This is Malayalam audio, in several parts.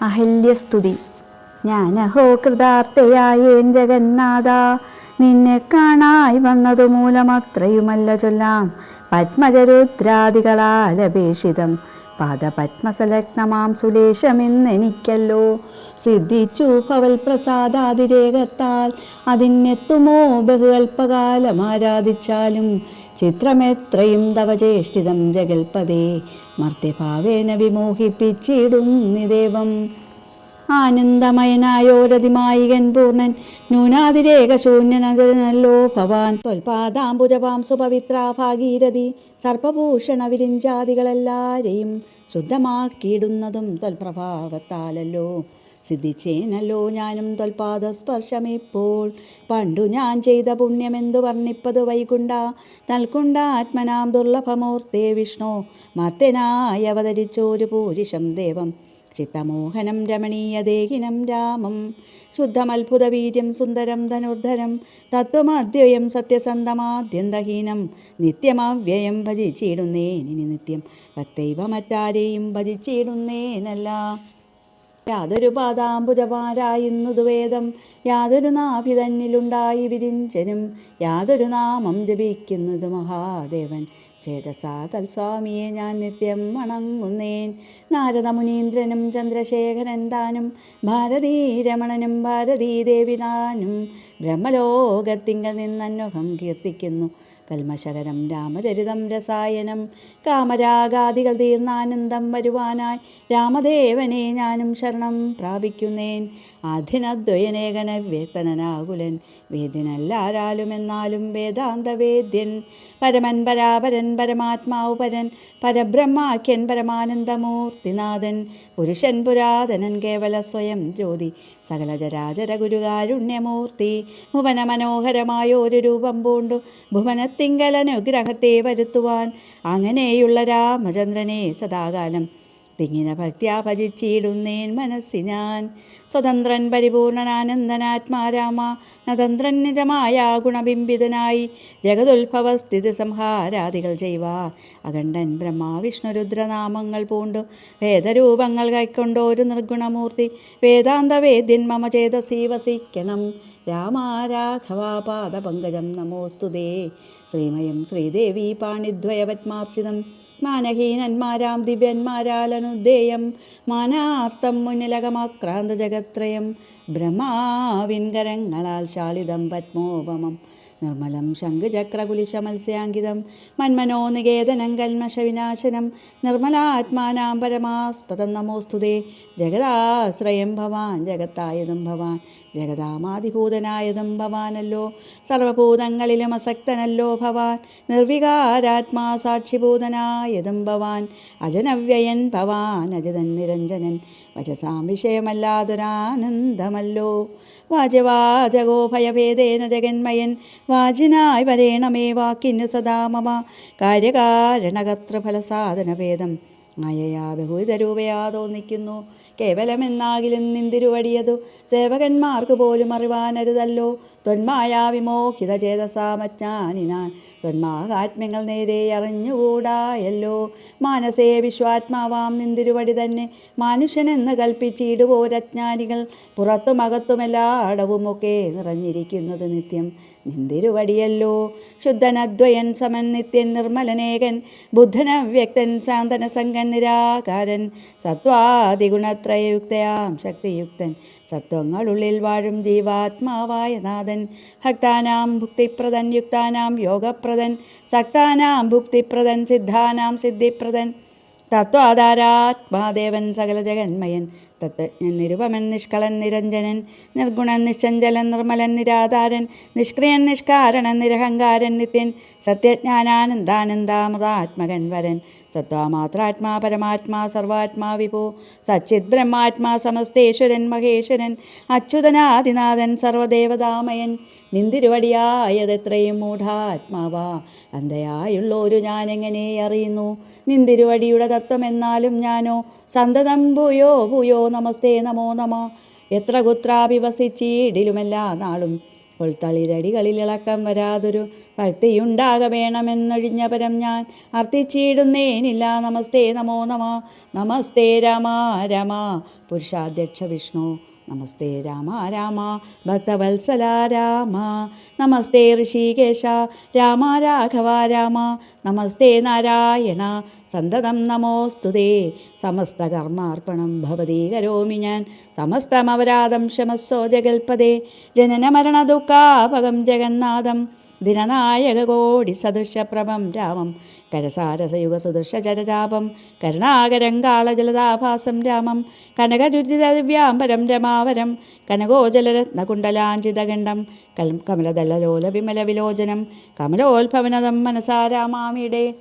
അഹല്യസ്തുതി. ഞാനഹോ കൃതാർത്ഥയായേൻ ജഗന്നാഥ, നിന്നെ കാണായി വന്നതു മൂലമത്രയുമല്ല ചൊല്ലാം. പത്മജരുദ്രാദികളാലപേക്ഷിതം പാദപത്മസലഗ്നമാം സുലേശമെന്നെനിക്കല്ലോ. സിദ്ധിച്ചു ഭവൽ പ്രസാദാതിരേകത്താൽ അതിനെത്തുമോ ബഹുകൽപ്പകാലമാരാധിച്ചാലും. ചിത്രമെത്രയും തവ ചേഷ്ടിതം ജഗൽപദേ, മർത്യഭാവേന വിമോഹിപ്പിച്ചിടുന്നിദേവം. ആനന്ദമയനായോരതിമായികൻ പൂർണ്ണൻ, ന്യൂനാതിരേകശൂന്യനല്ലോ ഭവാൻ. ത്വൽപാദാംബുജപാം സുപവിത്ര ഭാഗീരഥി, സർപ്പഭൂഷണ വിരിഞ്ചാദികളെല്ലാരെയും ശുദ്ധമാക്കിയിടുന്നതും ത്വൽപ്രഭാവത്താലല്ലോ. സിദ്ധിച്ചേനല്ലോ ഞാനും ത്വൽപാദസ്പർശമിപ്പോൾ. പണ്ടു ഞാൻ ചെയ്ത പുണ്യമെന്തു വർണ്ണിപ്പതു വൈകുണ്ഠ, തൽക്കുണ്ഠാത്മനാം ദുർലഭമൂർത്തേ വിഷ്ണു. മർത്യനായി അവതരിച്ചോരു പൂരിഷം ദേവം, ചിത്തമോഹനം രമണീയദേഹിനം രാമം. ശുദ്ധമത്ഭുതവീര്യം സുന്ദരം ധനുർധരം, തത്വമദ്വയം സത്യസന്ധമാദ്യന്തഹീനം. നിത്യമവ്യയം ഭജിച്ചിടുന്നേനിനി നിത്യം, ഭക്തൈവ മറ്റാരെയും ഭജിച്ചിടുന്നേനല്ല. യാതൊരു പാദാംബുജമാരായുന്നതു വേദം, യാതൊരു നാഭി തന്നിലുണ്ടായി വിരിഞ്ചനും, യാതൊരു നാമം ജപിക്കുന്നതു മഹാദേവൻ. ചേതസാ തൽസ്വാമിയെ ഞാൻ നിത്യം വണങ്ങുന്നേൻ. നാരദമുനീന്ദ്രനും ചന്ദ്രശേഖരൻ താനും, ഭാരതീരമണനും ഭാരതീദേവി താനും, ബ്രഹ്മലോകത്തിങ്കൽ നിന്നന്വഹം കീർത്തിക്കുന്നു കൽമശകരം രാമചരിതം രസായനം. കാമരാഗാദികൾ തീർന്നാനന്ദം വരുവാനായി രാമദേവനെ ഞാനും ശരണം പ്രാപിക്കുന്നേൻ. ആദ്യനദ്വയനേകന വ്യക്തനാകുലൻ, വേദ്യനല്ലാരാലും എന്നാലും വേദാന്തവേദ്യൻ. പരമൻ പരാപരൻ പരമാത്മാവ് പരൻ, പരബ്രഹ്മാഖ്യൻ പരമാനന്ദമൂർത്തിനാഥൻ. പുരുഷൻ പുരാതനൻ കേവല സ്വയം ജ്യോതി, സകല ചരാചര ഗുരുകാരുണ്യമൂർത്തി. ഭുവന മനോഹരമായൊരു രൂപം പൂണ്ടു ഭുവനത്തിങ്കലനുഗ്രഹത്തെ വരുത്തുവാൻ, അങ്ങനെയുള്ള രാമചന്ദ്രനെ സദാകാലം തിങ്ങിന ഭക്ത്യാ ഭജിച്ചിടുന്നേൻ മനസ്സി ഞാൻ. സ്വതന്ത്രൻ പരിപൂർണനാനന്ദനാത്മാരാമ, നതന്ത്രൻ നിജമായ ഗുണബിംബിതനായി ജഗതുത്ഭവസ്ഥിതി സംഹാരാദികൾ ചെയ്വാൻ. അഖണ്ഡൻ ബ്രഹ്മാവിഷ്ണുരുദ്രനാമങ്ങൾ പൂണ്ടു വേദരൂപങ്ങൾ കൈക്കൊണ്ടൊരു നിർഗുണമൂർത്തി. വേദാന്തവേദ്യൻ മമ ചേതസി വസിക്കണം. രാമാരാഘവ പാദപങ്കജം നമോസ്തുതേ. ശ്രീമയം ശ്രീദേവി പാണിദ്വയപത്മാർച്ചിതം, മാനഹീനന്മാരാം ദിവ്യന്മാരാലനുദ്ദേയം. മാനാർത്ഥം മുന്നിലകമാക്രാന്ത ജഗത്രയം, ബ്രഹ്മാവിൻകരങ്ങളാൽ ശാളിതം പത്മോപമം. നിർമ്മലം ശംഖുചക്രകുലിശമത്സ്യാങ്കിതം, മന്മനോനികേതനം കൽമഷവിനാശനം. നിർമ്മലാത്മാനാം പരമാസ്പദം നമോസ്തുതേ. ജഗദാശ്രയം ഭവാൻ ജഗത്തായതും ഭവാൻ, ജഗദാമാദിഭൂതനായതും ഭവാനല്ലോ. സർവഭൂതങ്ങളിലും അസക്തനല്ലോ ഭവാൻ, നിർവികാരാത്മാ സാക്ഷിഭൂതനായതും ഭവാൻ. അജനവ്യയൻ ഭവാൻ അജിതൻ നിരഞ്ജനൻ, വചസാം വിഷയമല്ലാതൊരാനന്ദമല്ലോ. വാചവാചകോ ഭയഭേദേന ജഗന്മയൻ, വാജിനായി വരേണമേ വാക്കിന് സദാ മമ. കാര്യകാരണകർത്തൃഫലസാധനഭേദം, മായയാ ബഹുവിധരൂപയാ തോന്നിക്കുന്നു. കേവലമെന്നാകിലും നിന്തിരുവടിയതു സേവകന്മാർക്ക് പോലും അറിവാനരുതല്ലോ. ത്വന്മായാ വിമോഹിത ചേതസാമജ്ഞാനിനാൻ, ത്വന്മാഹാത്മ്യങ്ങൾ നേരെ അറിഞ്ഞുകൂടായല്ലോ. മാനസേ വിശ്വാത്മാവാം നിന്തിരുവടി തന്നെ മനുഷ്യനെന്ന് കൽപ്പിച്ചിടുവോരജ്ഞാനികൾ. പുറത്തുമകത്തുമെല്ലാടവുമൊക്കെ നിറഞ്ഞിരിക്കുന്നത് നിത്യം നിന്തിരുവടിയല്ലോ. ശുദ്ധനദ്വയൻ സമൻ നിത്യൻ നിർമ്മലനേകൻ, ബുദ്ധനവ്യക്തൻ സാന്തനസംഗൻ നിരാകാരൻ. സത്വാദിഗുണത്രയയുക്തയാം ശക്തിയുക്തൻ, സത്വങ്ങളുള്ളിൽ വാഴും ജീവാത്മാവായ നാഥൻ. ഭക്താനാം ഭുക്തിപ്രദൻ യുക്താനാം യോഗപ്രദൻ, സക്താനാം ഭുക്തിപ്രദൻ സിദ്ധാനാം സിദ്ധിപ്രദൻ. തത്വാധാരാത്മാദേവൻ സകല ജഗന്മയൻ, തത്വജ്ഞൻ നിരുപമൻ നിഷ്കളൻ നിരഞ്ജനൻ. നിർഗുണൻ നിശ്ചഞ്ചലൻ നിർമ്മലൻ നിരാധാരൻ, നിഷ്ക്രിയൻ നിഷ്കാരണൻ നിരഹങ്കാരൻ നിത്യൻ. സത്യജ്ഞാനാനന്ദാനന്ദാമൃതാത്മകൻ വരൻ, സത്വാമാത്രാത്മാ പരമാത്മാ സർവാത്മാ വിഭോ. സച്ചിത് ബ്രഹ്മാത്മാ സമസ്തേശ്വരൻ മഹേശ്വരൻ, അച്യുതനാദിനാഥൻ സർവദേവതാമയൻ. നിന്തിരുവടിയായതെത്രയും മൂഢാത്മാവാ, അന്ധയായുള്ളൊരു ഞാനെങ്ങനെ അറിയുന്നു. നിന്തിരുവടിയുടെ തത്വമെന്നാലും ഞാനോ സന്തതം ഭൂയോ ഭൂയോ നമസ്തേ നമോ നമ. എത്ര കുത്രാപി വസിച്ചിടിലുമെല്ലാ നാളും പൊൽത്തളിരടികളിൽ ഇളക്കം വരാതൊരു ഭക്തിയുണ്ടാക വേണമെന്നൊഴിഞ്ഞ പരം ഞാൻ അർത്ഥിച്ചിടുന്നേനില്ല. നമസ്തേ നമോ നമ. നമസ്തേ രാമ രാമ പുരുഷാധ്യക്ഷ വിഷ്ണു. നമസ്തേ രാമ രാമ ഭക്തവത്സല രാമ. നമസ്തേ ഋഷികേശ രാമ രാഘവ രാമ. നമസ്തേ നാരായണ സന്തതം നമോസ്തുതേ. സമസ്തകർമാർപ്പണം ഭവതി കരോമി ഞാൻ. സമസ്തമപരാധം ക്ഷമസ്സോ ജഗൽപദേ. ജനന മരണ ദുഃഖാപകം ജഗന്നാഥം. ദിനനായകകോടി സദൃശപ്രഭം രാമം. കരസാരസയുഗ സുദൃശചരചാപം. കരുണാകരങ്കാളജലതാഭാസം രാമം. കനകരുചിതദിവ്യാംബരം രമാവരം. കനകോജലരത്നകുണ്ടലാഞ്ചിതഗണ്ഡം. കമലദളലോല വിമല വിലോചനം. കമലോത്ഭവനദം മനസാ രാമാമിയുടെ.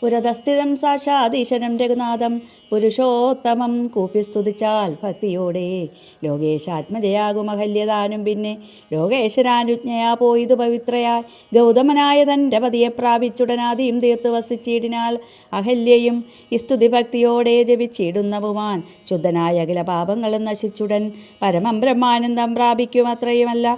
പുരതസ്ഥിതം സാക്ഷാദീശനം രഘുനാഥം. പുരുഷോത്തമം കൂപ്പി സ്തുതിച്ചാൽ ഭക്തിയോടെ. ലോകേശാത്മജയാകും അഹല്യതാനും പിന്നെ. ലോകേശ്വരാനുജ്ഞയാ പോയിതു പവിത്രയായി. ഗൗതമനായ തൻ്റെ പതിയെ പ്രാപിച്ചുടനാദിയും തീർത്തു വസിച്ചിടിനാൾ അഹല്യയും. ഈ സ്തുതി ഭക്തിയോടെ ജപിച്ചിടുന്നവുമാൻ ശുദ്ധനായ അഖില പാപങ്ങളും നശിച്ചുടൻ പരമം ബ്രഹ്മാനന്ദം പ്രാപിക്കും. അത്രയുമല്ല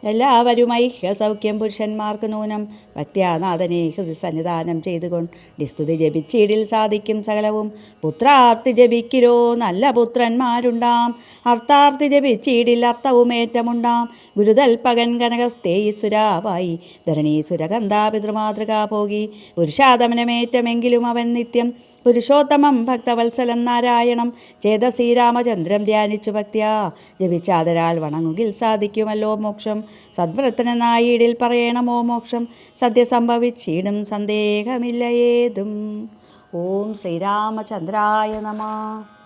എല്ലാവരും ഐഹ്യസൗഖ്യം. പുരുഷന്മാർക്ക് നൂനം ഭക്ത്യാനാഥനെ ഹൃദയ സന്നിധാനം ചെയ്തുകൊണ്ട് സ്തുതി ജപിച്ചിടിൽ സാധിക്കും സകലവും. പുത്രാർത്തി ജപിക്കിലോ നല്ല പുത്രന്മാരുണ്ടാം. അർത്ഥാർത്തി ജപിച്ചിടിൽ അർത്ഥവുമേറ്റമുണ്ടാം. ഗുരുതൽപകൻ കനകസ്തേസുരാവായി ധരണീസുരകന്ധാ പിതൃമാതൃകാ പോകി. പുരുഷാതമനമേറ്റമെങ്കിലും അവൻ നിത്യം പുരുഷോത്തമം ഭക്തവത്സലം നാരായണം. ചേതസീ രാമചന്ദ്രം ധ്യാനിച്ചു ഭക്തിയാ ജപിച്ചാദരാൽ വണങ്ങുകിൽ സാധിക്കുമല്ലോ മോക്ഷം. സദ്വ്രതനായിടിൽ പറയണമോ മോക്ഷം. സദ്യ സംഭവിച്ചിടും സന്ദേഹമില്ല ഏതും. ഓം ശ്രീരാമചന്ദ്രായ നമഃ.